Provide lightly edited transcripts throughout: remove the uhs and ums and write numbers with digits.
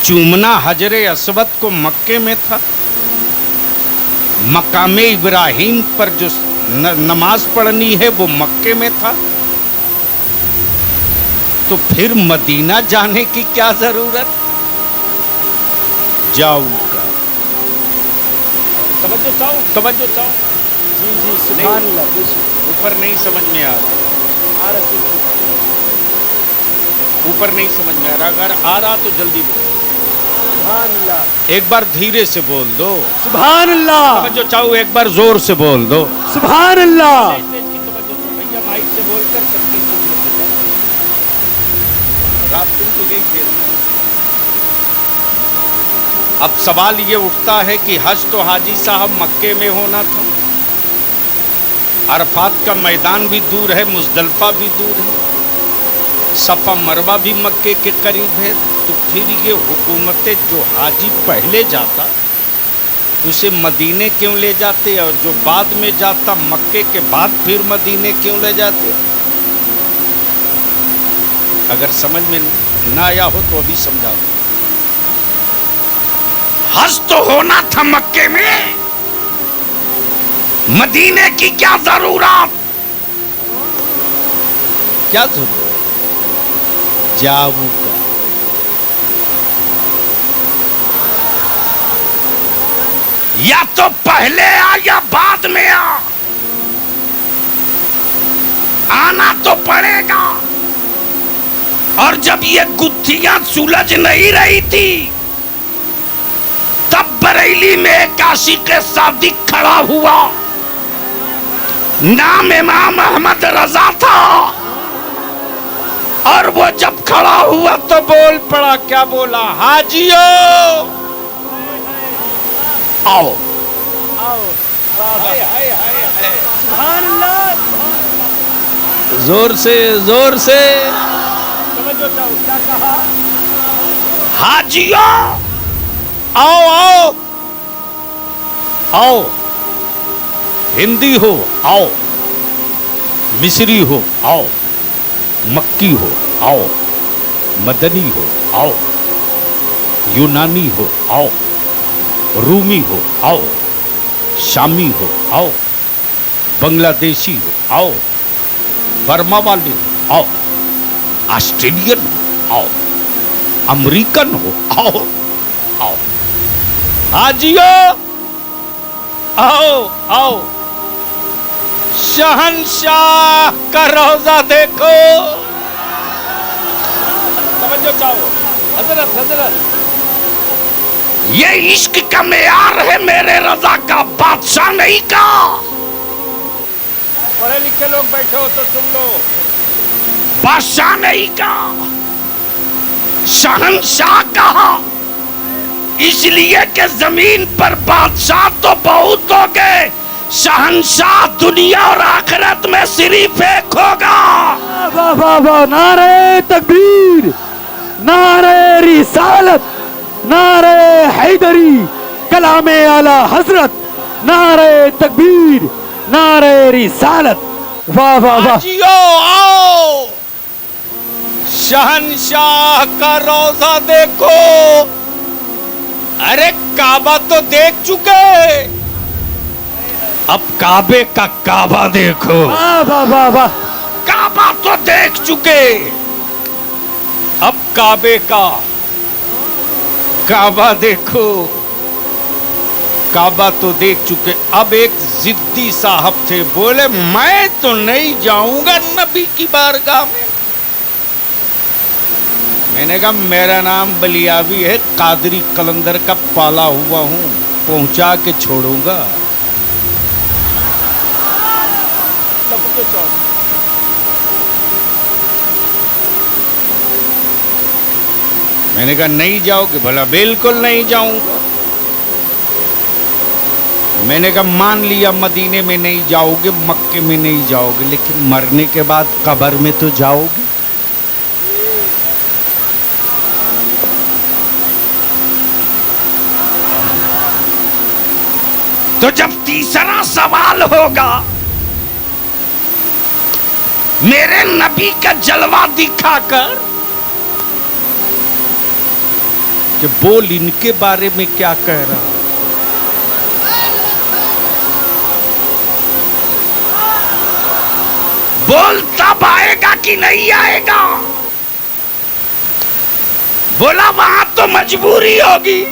चूमना हजरे Aswad को मक्के में था, मकामे इब्राहिम पर जो नमाज पढ़नी है वो मक्के में था, तो फिर मदीना जाने की क्या जरूरत। जाऊंगा, तवज्जो चाहो। जी जी सुभान अल्लाह। ऊपर नहीं समझ में आ रहा, ऊपर नहीं समझ में आ रहा, अगर आ रहा तो जल्दी बोलो। सुभान अल्लाह। एक बार धीरे से बोल दो। सुभान अल्लाह। तवज्जो चाहो, एक बार जोर से बोल दो। सुभान अल्लाह। भैया माइक से बोलकर सबकी रात दिन तो यही खेल। अब सवाल ये उठता है कि हज तो हाजी साहब मक्के में होना था, अरफात का मैदान भी दूर है, मुजदलफा भी दूर है, सफा मरवा भी मक्के के करीब है, तो फिर ये हुकूमतें जो हाजी पहले जाता उसे मदीने क्यों ले जाते, और जो बाद में जाता मक्के के बाद फिर मदीने क्यों ले जाते। अगर समझ में ना आया हो तो अभी समझा दो। हज तो होना था मक्के में, मदीने की क्या जरूरत, क्या जरूरत। जाऊंगा, या तो पहले आ या बाद में आ, आना तो पड़ेगा। और जब ये गुत्थियां सुलझ नहीं रही थी तब बरेली में एक आशिक सादिक खड़ा हुआ, नाम इमाम अहमद रजा था, और वो जब खड़ा हुआ तो बोल पड़ा, क्या बोला, हाजियो आओ आओ। हाय हाय हाय हाय। सुभान अल्लाह। जोर से जोर से। तवज्जो चाहो, क्या कहा। हाजियो आओ आओ आओ, हिंदी हो आओ, मिस्री हो आओ, मक्की हो आओ, मदनी हो आओ, यूनानी हो आओ, रूमी हो आओ, शामी हो आओ, बांग्लादेशी हो आओ, बर्मा वाले हो आओ, ऑस्ट्रेलियन हो आओ, अमेरिकन हो आओ आओ, हाजियो आओ आओ, शहंशाह का रोजा देखो। समझो चाहो, हजरत हजरत, ये इश्क का मेयार है मेरे रजा का, बादशाह नहीं का। पढ़े लिखे लोग बैठे हो तो सुन लो। बादशाह नहीं का, शहंशाह कहा, इसलिए कि जमीन पर बादशाह तो बहुत हो गए, शहंशाह दुनिया और आखिरत में सिर्फ एक होगा। वाह वाह वाह, नारे तकबीर, नारे रिसालत, नारे हैदरी, कलामे आला हजरत, नारे तकबीर, नारे रिसालत। वाह वाह वाह। हाजियो आओ, शहंशाह का रोजा देखो। अरे काबा तो देख चुके, अब काबे का काबा देखो। वाह वाह वाह वाह। काबा तो देख चुके, अब काबे का काबा देखो। काबा तो देख चुके, अब एक जिद्दी साहब थे, बोले मैं तो नहीं जाऊंगा नबी की बारगाह में। मैंने कहा मेरा नाम बलियावी है, कादरी कलंदर का पाला हुआ हूं, पहुंचा के छोड़ूंगा। मैंने कहा नहीं जाओगे, भला बिल्कुल नहीं जाऊंगा। मैंने कहा मान लिया मदीने में नहीं जाओगे, मक्के में नहीं जाओगे, लेकिन मरने के बाद कब्र में तो जाओगे। तो जब तीसरा सवाल होगा, मेरे नबी का जलवा दिखाकर کہ بول ان کے بارے میں کیا کہہ رہا. بول تب آئے گا کہ نہیں آئے گا. بولا وہاں تو مجبوری ہوگی.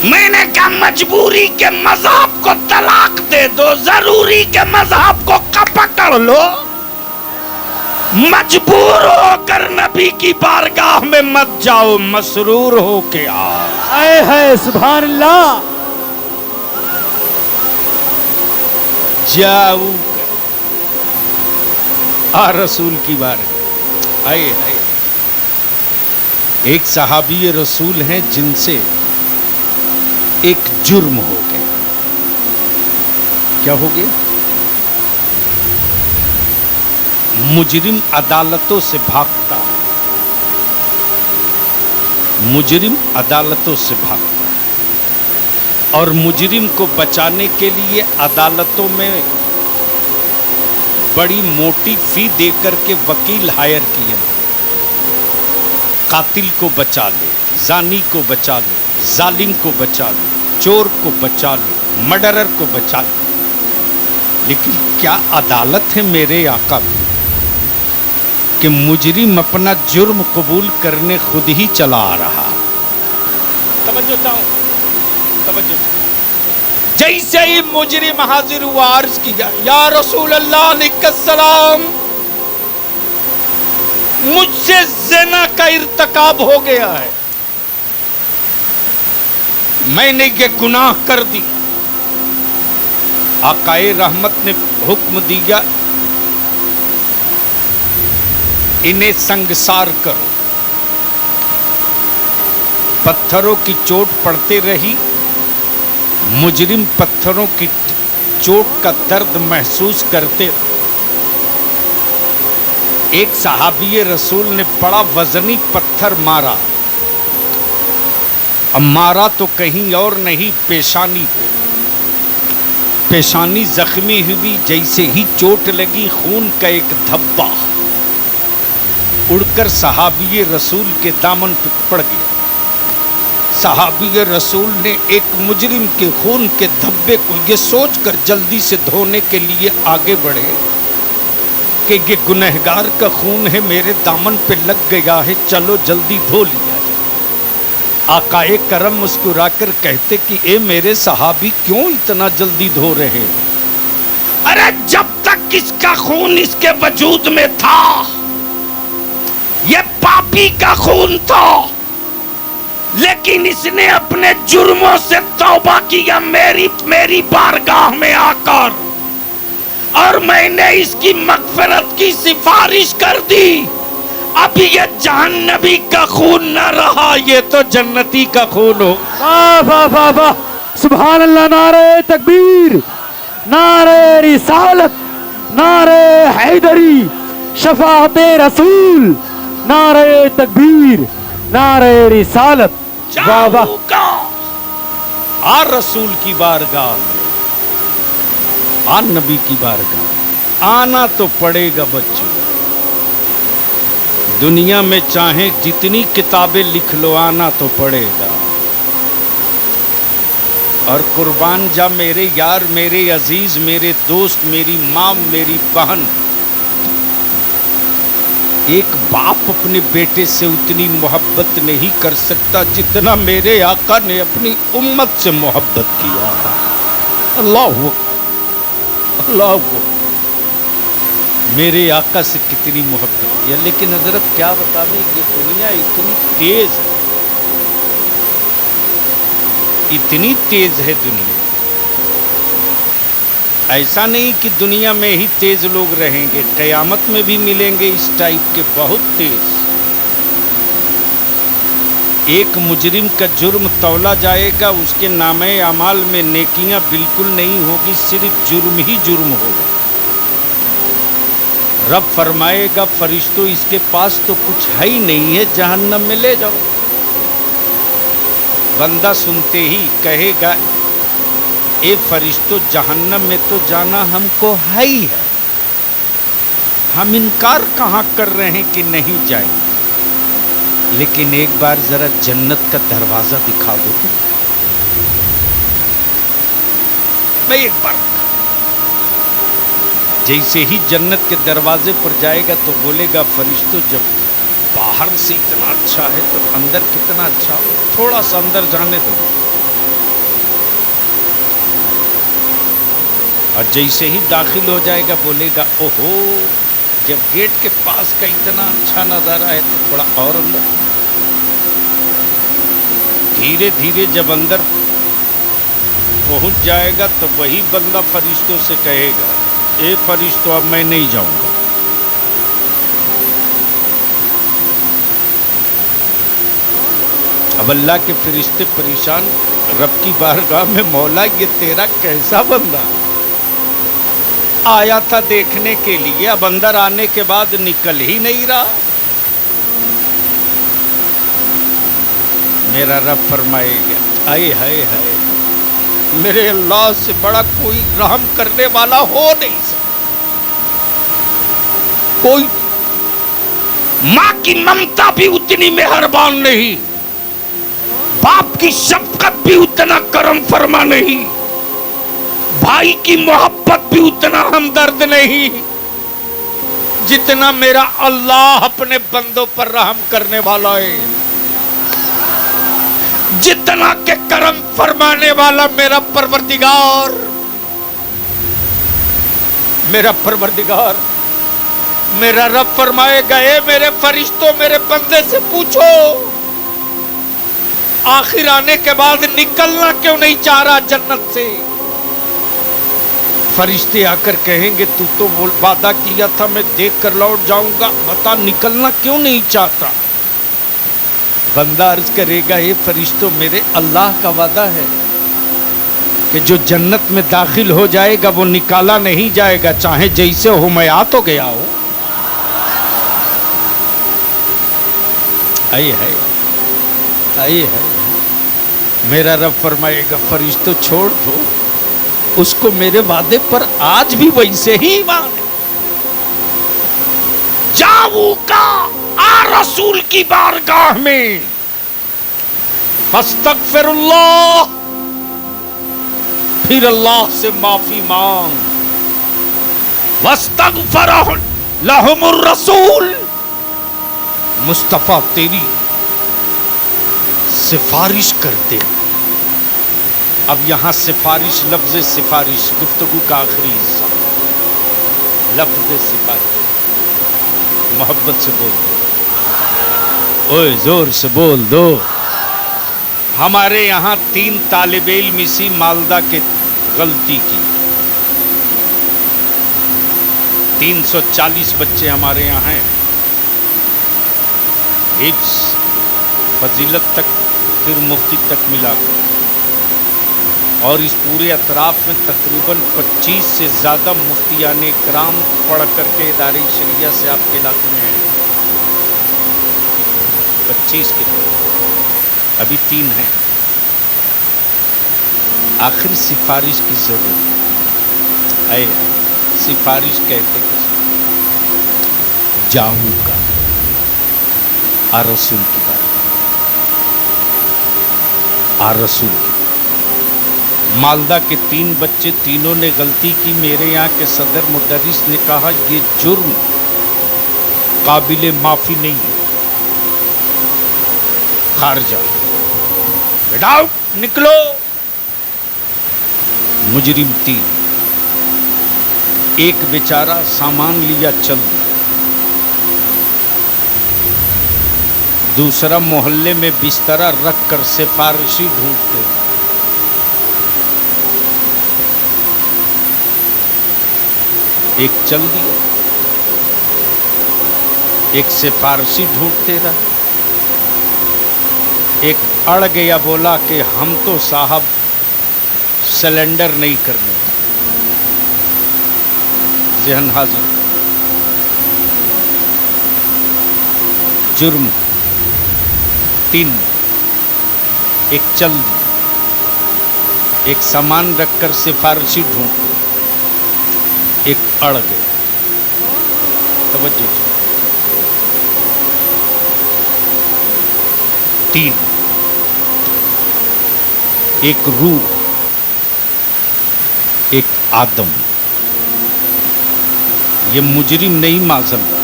میں نے کہا مجبوری کے مذہب کو طلاق دے دو, ضروری کے مذہب کو پکڑ لو. مجبور ہو کر نبی کی بارگاہ میں مت جاؤ, مسرور ہو کے آؤ. اے ہے سبحان اللہ. جاؤ آ رسول کی بارگاہ. آئے آئے. ایک صحابی رسول ہیں جن سے ایک جرم ہو گیا. کیا ہو گیا؟ مجرم عدالتوں سے بھاگتا, مجرم عدالتوں سے بھاگتا, اور مجرم کو بچانے کے لیے عدالتوں میں بڑی موٹی فی دے کر کے وکیل ہائر کیا. قاتل کو بچا لے, زانی کو بچا لے, ظالم کو بچا لے, چور کو بچا لے, مرڈرر کو بچا لے. لیکن کیا عدالت ہے میرے آقا کی کہ مجرم اپنا جرم قبول کرنے خود ہی چلا آ رہا. توجہ چاہوں, توجہ چاہوں. جیسے ہی مجرم حاضر ہوا عرض کیا, یا رسول اللہ علیہ السلام, مجھ سے زنا کا ارتکاب ہو گیا ہے, میں نے یہ گناہ کر دی. آقائے رحمت نے حکم دیا, انہیں سنگسار کرو. پتھروں کی چوٹ پڑتے رہی, مجرم پتھروں کی چوٹ کا درد محسوس کرتے. ایک صحابی رسول نے بڑا وزنی پتھر مارا. اب مارا تو کہیں اور نہیں, پیشانی پہ. پیشانی زخمی ہوئی, جیسے ہی چوٹ لگی خون کا ایک دھبا اڑ کر صحابی رسول کے دامن پہ پڑ گیا. صحابی رسول نے ایک مجرم کے خون کے دھبے کو یہ سوچ کر جلدی سے دھونے کے لیے آگے بڑھے کہ یہ گنہگار کا خون ہے, میرے دامن پہ لگ گیا ہے, چلو جلدی دھو لیا جائے. آقائے کرم مسکرا کر کہتے کہ اے میرے صحابی کیوں اتنا جلدی دھو رہے؟ ارے جب تک اس کا خون اس کے وجود میں تھا یہ پاپی کا خون تھا, لیکن اس نے اپنے جرموں سے توبہ کیا میری بارگاہ میں آ کر, اور میں نے اس کی مغفرت کی سفارش کر دی. اب یہ جہنمی کا خون نہ رہا, یہ تو جنتی کا خون ہو. واہ واہ واہ واہ, سبحان اللہ. نعرہ تکبیر, نعرہ رسالت, نعرہ حیدری, شفاعت رسول, نعرہ تکبیر, نعرہ رسالت. واہ واہ. جاؤ گا آ رسول کی بارگاہ, آ نبی کی بارگاہ. آنا تو پڑے گا بچوں. دنیا میں چاہیں جتنی کتابیں لکھ لو, آنا تو پڑے گا. اور قربان جا میرے یار, میرے عزیز, میرے دوست, میری ماں, میری بہن, ایک باپ اپنے بیٹے سے اتنی محبت نہیں کر سکتا جتنا میرے آقا نے اپنی امت سے محبت کیا. اللہ اللہ, میرے آقا سے کتنی محبت کیا. لیکن حضرت کیا بتانے, یہ دنیا اتنی تیز ہے, اتنی تیز ہے دنیا. ایسا نہیں کہ دنیا میں ہی تیز لوگ رہیں گے, قیامت میں بھی ملیں گے اس ٹائپ کے بہت تیز. ایک مجرم کا جرم تولا جائے گا, اس کے نامہ اعمال میں نیکیاں بالکل نہیں ہوگی, صرف جرم ہی جرم ہوگا. رب فرمائے گا فرشتوں اس کے پاس تو کچھ ہے ہی نہیں ہے, جہنم میں لے جاؤ. بندہ سنتے ہی کہے گا اے فرشتوں, جہنم میں تو جانا ہم کو ہے ہی ہے, ہم انکار کہاں کر رہے ہیں کہ نہیں جائیں. لیکن ایک بار ذرا جنت کا دروازہ دکھا دو تو میں ایک بار جیسے ہی جنت کے دروازے پر جائے گا تو بولے گا فرشتوں جب باہر سے اتنا اچھا ہے تو اندر کتنا اچھا ہو، تھوڑا سا اندر جانے دو. اور جیسے ہی داخل ہو جائے گا بولے گا اوہو جب گیٹ کے پاس کا اتنا اچھا نظارہ ہے تو تھوڑا اور اندر. دھیرے دھیرے جب اندر پہنچ جائے گا تو وہی بندہ فرشتوں سے کہے گا اے فرشتوں اب میں نہیں جاؤں گا. اب اللہ کے فرشتے پریشان رب کی بارگاہ میں مولا یہ تیرا کیسا بندہ آیا تھا دیکھنے کے لیے، اب اندر آنے کے بعد نکل ہی نہیں رہا. میرا رب فرمائے گا آئے ہائے ہائے میرے اللہ سے بڑا کوئی رحم کرنے والا ہو نہیں سکتا. کوئی ماں کی ممتا بھی اتنی مہربان نہیں، باپ کی شفقت بھی اتنا کرم فرما نہیں، بھائی کی محبت بھی اتنا ہمدرد نہیں جتنا میرا اللہ اپنے بندوں پر رحم کرنے والا ہے، جتنا کہ کرم فرمانے والا میرا پروردگار. میرا پروردگار میرا رب فرمائے گا اے میرے فرشتوں میرے بندے سے پوچھو آخر آنے کے بعد نکلنا کیوں نہیں چاہ رہا جنت سے. فرشتے آ کر کہیں گے تو وعدہ کیا تھا میں دیکھ کر لوٹ جاؤں گا، بتا نکلنا کیوں نہیں چاہتا. بندہ عرض کرے گا یہ فرشتوں میرے اللہ کا وعدہ ہے کہ جو جنت میں داخل ہو جائے گا وہ نکالا نہیں جائے گا، چاہے جیسے ہو میں آ تو گیا ہو. آئے ہے آئے ہے. میرا رب فرمائے گا فرشتوں چھوڑ دو اس کو، میرے وعدے پر آج بھی ویسے ہی ایمان ہے. جاؤ کا آ رسول کی بارگاہ میں فاستغفر اللہ، پھر اللہ سے معافی مانگ. واستغفر لہم الرسول، مصطفیٰ تیری سفارش کرتے. اب یہاں سفارش، لفظ سفارش گفتگو کا آخری حصہ، لفظ سفارش. محبت سے بول دو، اوے زور سے بول دو. ہمارے یہاں 3 طالب علم اسی مالدہ کے غلطی کی. 340 بچے ہمارے یہاں ہیں، حفظ فضیلت تک پھر مفتی تک ملا کر، اور اس پورے اطراف میں تقریباً 25 سے زیادہ مفتیان اکرام پڑھ کر کے ادارے شریعہ سے آپ کے علاقے میں ہیں. 25 کے ابھی 3 ہیں. آخر سفارش کی ضرورت ہے. سفارش کہتے کس جاؤں کا آ رسول کی بات، آ رسول کی. مالدہ کے 3 بچے، تینوں نے غلطی کی. میرے یہاں کے صدر مدرس نے کہا یہ جرم قابل معافی نہیں ہے، خارجہ گیٹ آؤٹ، نکلو. مجرم 3، ایک بیچارہ سامان لیا چل دیا، دوسرا محلے میں بسترا رکھ کر سفارشی ڈھونڈتے. ایک چل دیا، ایک سفارشی ڈھونڈتے رہا. ایک اڑ گیا، بولا کہ ہم تو صاحب سلنڈر نہیں کرنے. ذہن حاضر، جرم 3، ایک چل دی، ایک سامان رکھ کر سفارشی ڈھونڈتے، ایک اڑ گیا. توجہ. तीन, एक रूह, एक आदम। ये मुजरिम नहीं माज़ल्लाह,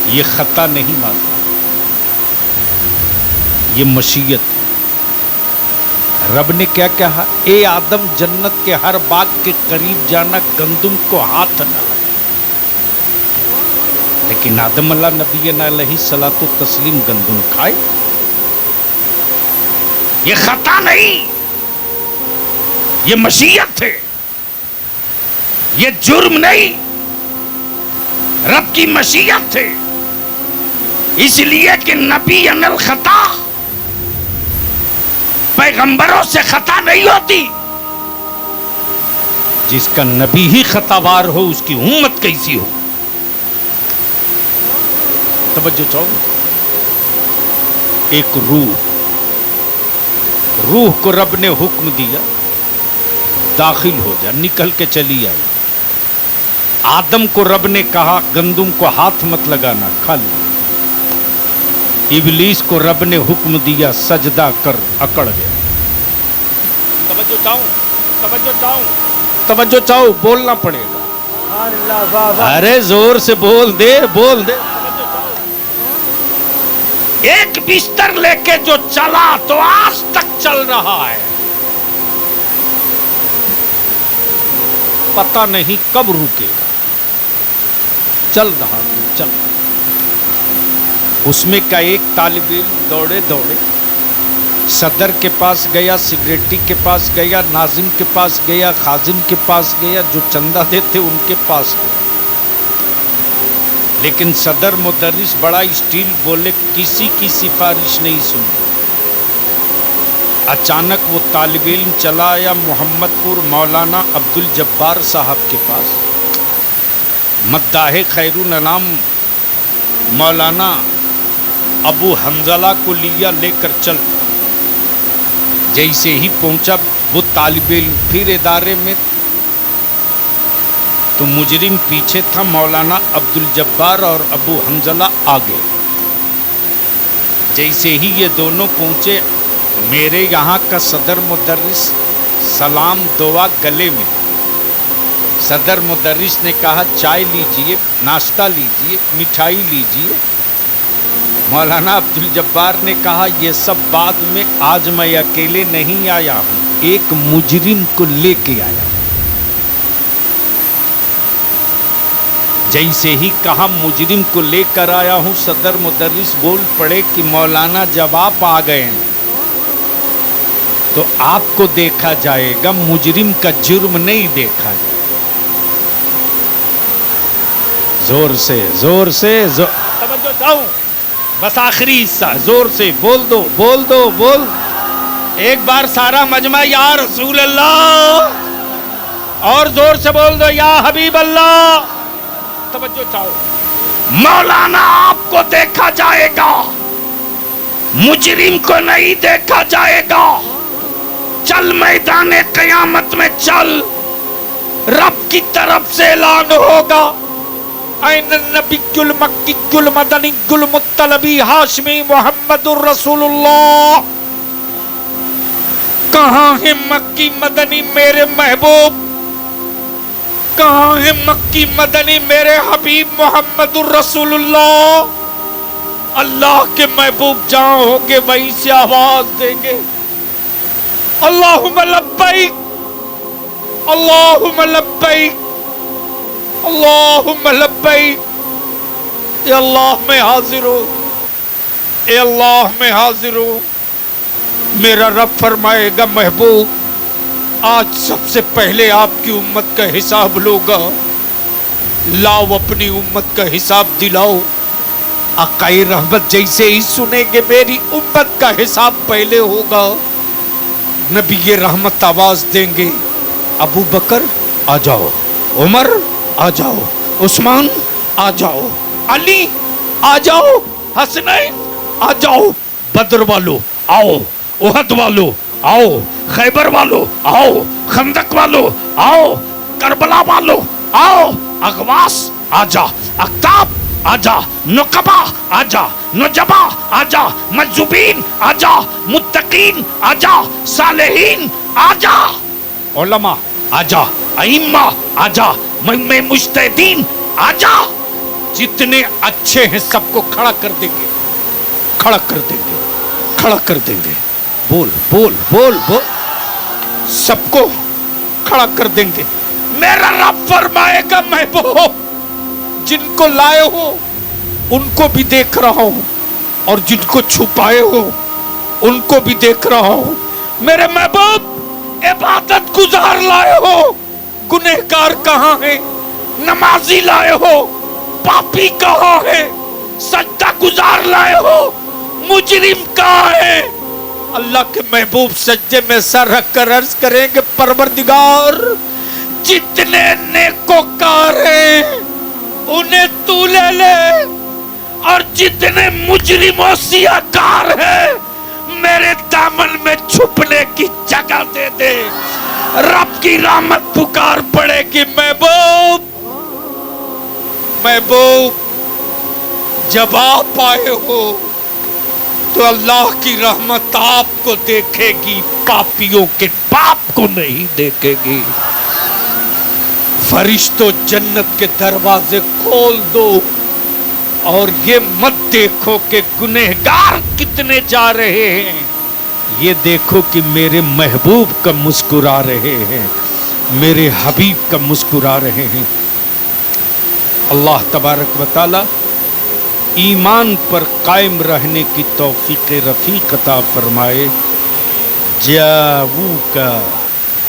ये खता नहीं माज़ल्लाह, ये मशीयत है। रब ने क्या कहा? ए आदम, जन्नत के हर बाग के करीब जाना, गंदुम को हाथ न लगा। लेकिन आदम अल्लाह नबी अलैहि सलातो तस्लीम गंदुम खाए। ये खता नहीं, ये मशीयत है, ये जुर्म नहीं, रब की मशीयत है। इसलिए कि नबी अनल खता, पैगंबरों से खता नहीं होती। जिसका नबी ही खतावार हो, उसकी उम्मत कैसी हो? तवज्जो चाहो। एक रूह, रूह को रब ने हुक्म दिया, दाखिल हो जा, निकल के चली आई। आदम को रब ने कहा, गंदुम को हाथ मत लगाना, खा लिया। इबलीस को रब ने हुक्म दिया, सजदा कर, अकड़ गया। तवज्जो चाहो, तवज्जो चाहो, तवज्जो चाहो, बोलना पड़ेगा। अरे जोर से बोल दे, बोल दे। एक बिस्तर लेके जो चला तो आज तक चल रहा है, पता नहीं कब रुकेगा। चल रहा है, चल। उसमें का एक तालिब इल्म दौड़े दौड़े सदर के पास गया, सिगरेटी के पास गया, नाजिम के पास गया, खाजिन के पास गया, जो चंदा देते उनके पास गया। लेकिन सदर मुदर्रिस बड़ा स्टील, बोले किसी की सिफारिश नहीं सुनी। अचानक वो तालिब इल्म चला आया मोहम्मदपुर मौलाना अब्दुल जब्बार साहब के पास। मद्दाहे खैरुल अनाम मौलाना अबू हंजला को लिया, लेकर चल। जैसे ही पहुंचा वो तालिब इल्म फिर इदारे में, तो मुजरिम पीछे था, मौलाना अब्दुल जब्बार और अबू हंजला आगे। जैसे ही ये दोनों पहुंचे, मेरे यहाँ का सदर मुदर्रिस सलाम दुआ गले में। सदर मुदर्रिस ने कहा, चाय लीजिए, नाश्ता लीजिए, मिठाई लीजिए। मौलाना अब्दुल जब्बार ने कहा, ये सब बाद में, आज मैं अकेले नहीं आया हूं, एक मुजरिम को लेके आया हूं। जैसे ही कहा मुजरिम को लेकर आया हूं, सदर मुदर्रिस बोल पड़े कि मौलाना जब आप आ गए हैं तो आपको देखा जाएगा, मुजरिम का जुर्म नहीं देखा जाएगा। जोर से, जोर से, तवज्जो चाहूं, बस आखिरी हिस्सा, जोर से बोल दो, बोल दो, बोल। एक बार सारा मजमा या रसूल अल्लाह, और जोर से बोल दो या हबीब अल्लाह। तवज्जो चाहो। मौलाना आपको देखा जाएगा, मुजरिम को नहीं देखा जाएगा। चल मैदाने कयामत में चल, रब की तरफ से ऐलान होगा, ऐन नबियुल मक्कीयुल मदनीयुल मुत्तलबी हाशमी मुहम्मदुर रसूलुल्लाह। कहाँ है मक्की मदनी मेरे महबूब, कहाँ है मक्की मदनी मेरे हबीब मुहम्मदुर रसूलुल्लाह। अल्लाह के महबूब जहाँ होंगे वहीं से आवाज देंगे, अल्लाहुम्मा लब्बैक, अल्लाहुम्मा लब्बैक, अल्लाहुम्मा लब्बैक। ए अल्लाह मैं हाजिर हूँ, ए अल्लाह मैं हाजिर हूँ। मेरा रब फरमाएगा, महबूब आज सबसे पहले आपकी उम्मत का हिसाब लूंगा, लाओ अपनी उम्मत का हिसाब दिलाओ। आकाए रहमत जैसे ही सुनेंगे मेरी उम्मत का हिसाब पहले होगा, नबी ये रहमत आवाज देंगे, अबू बकर आ जाओ, उमर आ जाओ, उस्मान आ जाओ, अली आ जाओ, हसनैन आ जाओ, बदर वालों आओ, उहद वालों आओ, खैबर वालों आओ, खंदक वालों आओ, करबला वालों आओ, अगवास आजा, अख्ताब आजा, नुकबा आजा, नुजबा आजा, मजूबीन आजा, मुत्तकीन आजा, सालेहीन आजा, उलमा आजा, अइम्मा आजा, मुज्तहिदीन आजा। जितने अच्छे हैं सबको खड़ा कर देंगे, खड़ा कर देंगे, खड़ा कर देंगे। बोल बोल बोल बोल, सबको खड़ा कर देंगे। मेरा रब फरमाएगा महबूब जिनको लाए हो उनको भी देख रहा हूं और जिनको छुपाए हो उनको भी देख रहा हूं। मेरे महबूब इबादत गुजार लाए हो, गुनहगार कहां है? नमाजी लाए हो, पापी कहां है? सजदा गुजार लाए हो, मुजरिम कहां है? अल्लाह के महबूब सज्जे में सर रख कर अर्ज करेंगे, परवरदिगार जितने नेकोकार हैं उन्हें तू ले ले, और जितने मुजरिमों सियाकार हैं मेरे दामन में छुपने की जगह दे दे। रब की रहमत पुकार पड़ेगी। महबूब महबूब जब आप आए हो तो अल्लाह की रहमत आपको देखेगी, पापियों के पाप को नहीं देखेगी। फरिश्तों जन्नत के दरवाजे खोल दो और ये मत देखो कि गुनहगार कितने जा रहे हैं, ये देखो कि मेरे महबूब का मुस्कुरा रहे हैं, मेरे हबीब का मुस्कुरा रहे हैं। अल्लाह तबारक व तआला ईमान पर कायम रहने की तौफीक रफीक अता फरमाए। जावू का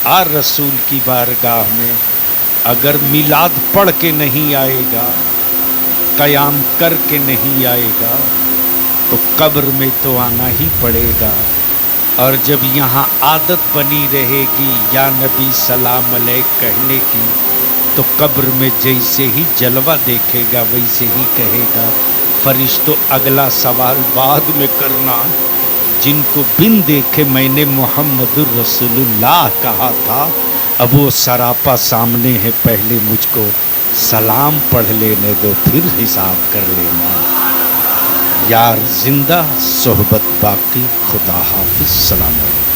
आ रसूल की बारगाह में अगर मिलाद पढ़ के नहीं आएगा, कयाम करके नहीं आएगा, तो कब्र में तो आना ही पड़ेगा। और जब यहाँ आदत बनी रहेगी या नबी सलाम अलैक कहने की, तो कब्र में जैसे ही जलवा देखेगा वैसे ही कहेगा। फरिश्तों अगला सवाल बाद में करना, जिनको बिन देखे मैंने मोहम्मदुर रसूलुल्लाह कहा था, अब वो सरापा सामने है, पहले मुझको सलाम पढ़ लेने दो फिर हिसाब कर लेना। यार जिंदा सोहबत बाकी, खुदा हाफिज, सलाम अलैकुम।